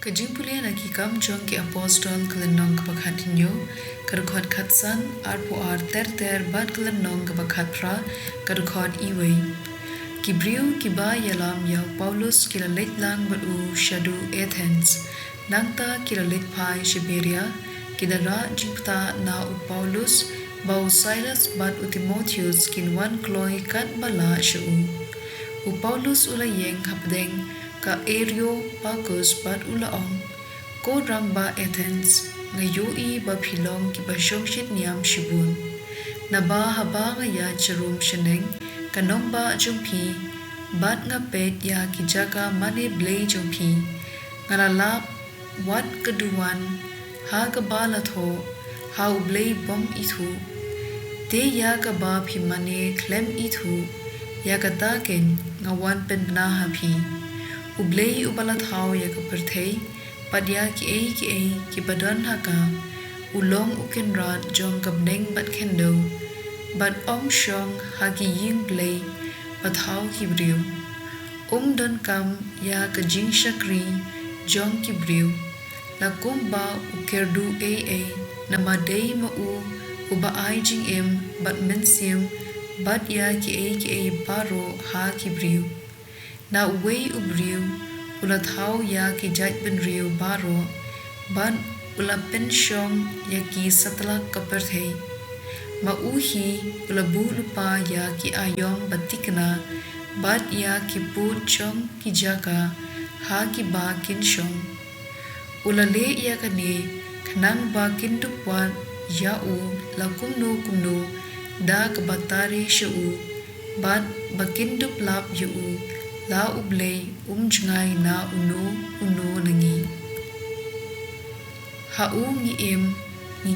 Ka jingpule lagi kam jong ki apostol kelenong kabakat inyo, kadukot katsan arpo ar ter bad kelenong kabakat pra kadukot iway. Kibriu kiba yalam yaw Paulus kilalit lang badu syadu Athens, nangta kilalit pai Siberia, kidara jingpta na u Paulus, bau Silas bad u Timotheus kinwan kloy kat bala syau. U Paulus ulayeng hapdeng ka Areopagus bad ulaong, ko rang ba Athens, ngayoi ba pilong ki ba syongshit niyam shibun. Na ba haba ngaya charum sheneng, kanong ba jompi, bad nga pet ya ki jaga mane Blei jompi, ngalalap wat keduan, ha gabala tho, ha u Blei bom itu, te ya gaba pi mane klem itu, ya kataken ngawan penna hapi. Blei ubalat hau ya keperthei, padya ki ki badan haka, ulong ukin rat jong kabneng bat kendo, bat om shong haki ying Blei, bat hau kibriu. Don kam ya ke jing shakri, jong kibriu, lakum ba ukerdu nama dei ma uba ai jing bat mensim, bat ya ki baro ha kibriu. Na uwei ubriu, ulat hau ya ki jait ben riu baro, ban ula pensyong ya ki setelah keperthei. Ma uhi ula bu lupa ya ki ayong batikna, bat ya ki put chong ki jaga, ha ki ba kinsyong. Ula le ya kane, kanang ba kindupwan ya la kumno, da kebatari syau, bat bakindup lap yu la Blei jngai na uno nangi. Hau ngi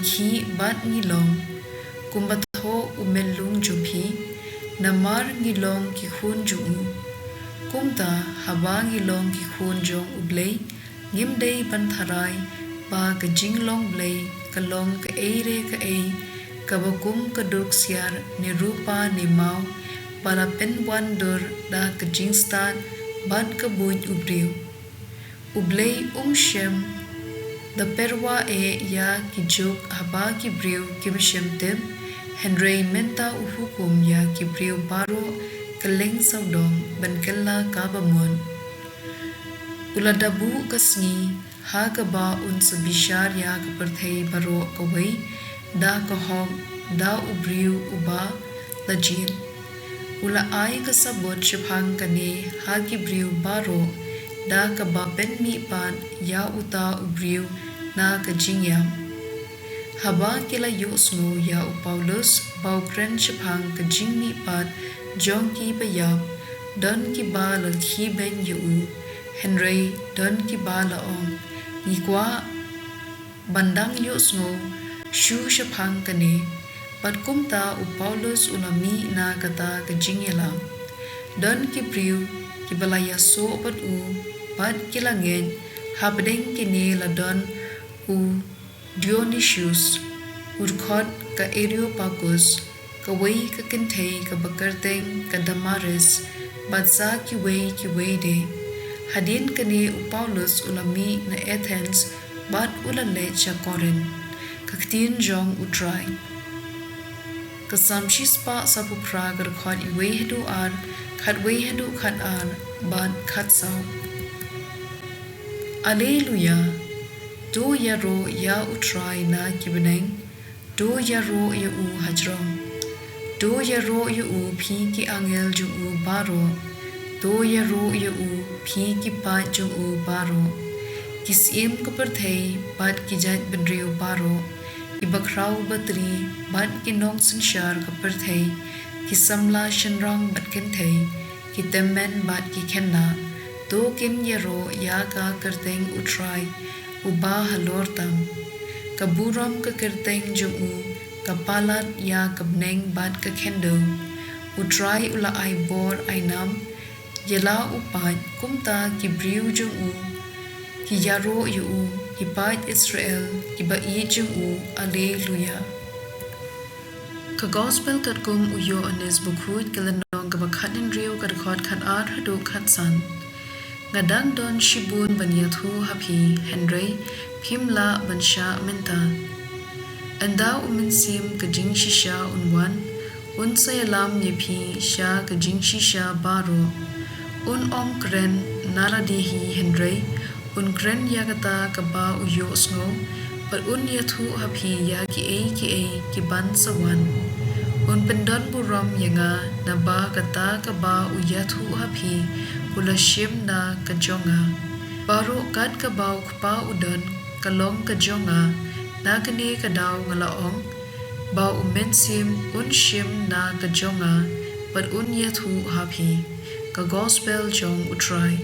ki bat ngi long, kumbatho umelung jumpi, namar ngi long ki khun jung. Kumta haba ngi long ki khun jong Blei, ngim dei bantharai, ba ka jing long Blei, ka long ka ka bakum ka durk siar ni rupa ni mau, bala pen wandur da ke jingstan bad ke buj ubriu. Blei shem da perwa ya ki juk haba ki briu ki bishem tem, Henry menta uhukum ya ki briu baro keleng saudong ban kella kabamun. Ula dabu kasngi ha ka ba sebishar ya ke perthei baro kawai da kahong da ubriu uba lajin. Ula ai kasabot syabhang kane ha kibriu baro da kabapen mi pan ya uta ubriu na kajingyam. Haba kila yosmo ya u Paulus bau kren syabhang kajing mi pan jong ki bayab don ki ba lalki ben yu Henry don ki ba laong ngikwa bandang yosmo shu syabhang kane. Pat kumta u Paulus ulami na kata kajingela. Don kibriu kibalaya so pat pat kilangen habdeng kini ladon u Dionysius urkhot ka Areopagus ka wei ka kentei ka bakarteng ka Damaris batsa ki wei de. Hadin kini u Paulus ulami na Athens bat ulale cha Corinth ka ktien jong utrai. Kasam shispa sapu pragar khad iwe hedu ar, khat ar, ban khat saw. Alleluia, do ya ro ya utrai na kibneng, do ya ro ya hajrong, do ya ro ya pi ki angel ju baro, do ya ro ya pi ki pa ju baro, kisim kaperthei bat ki jat benriu baro, ibakraw batri bat kinong sansyar kaperthei, kisamla shenrang bat kentei, kitemen bat ki kenna, do kim yero ya ka kerteng utrai, uba halortam, kaburam ka kerteng jung kapalat ya kabneng bat ka kendo, utrai ula ay bor ay nam, yela upat kumta kibriu jung ki yaro yu Hibat Israel, iba jung Alleluia. Ka gospel kat kum uyo anes bukhut kalanong kabakhatin riu kadkhot khat ar hadu khat san. Ngadang don shibun banyathu hapi Henry Pimla bansha menta. Anda uminsim kajing shisha unwan un sayalam yepi sha kajing shisha baro un om kren naradihi Henry un kren yagata kaba uyo sngo but un yathu hapi ya ki ban sawan un pendan buram yanga naba kata kaba uyathu hapi ulashim na kajonga baro kat kabau kpa udan kalong kajonga na kene kadaw ngalaong ba umensim un shim na kajonga but un yathu hapi ka gospel jong utrai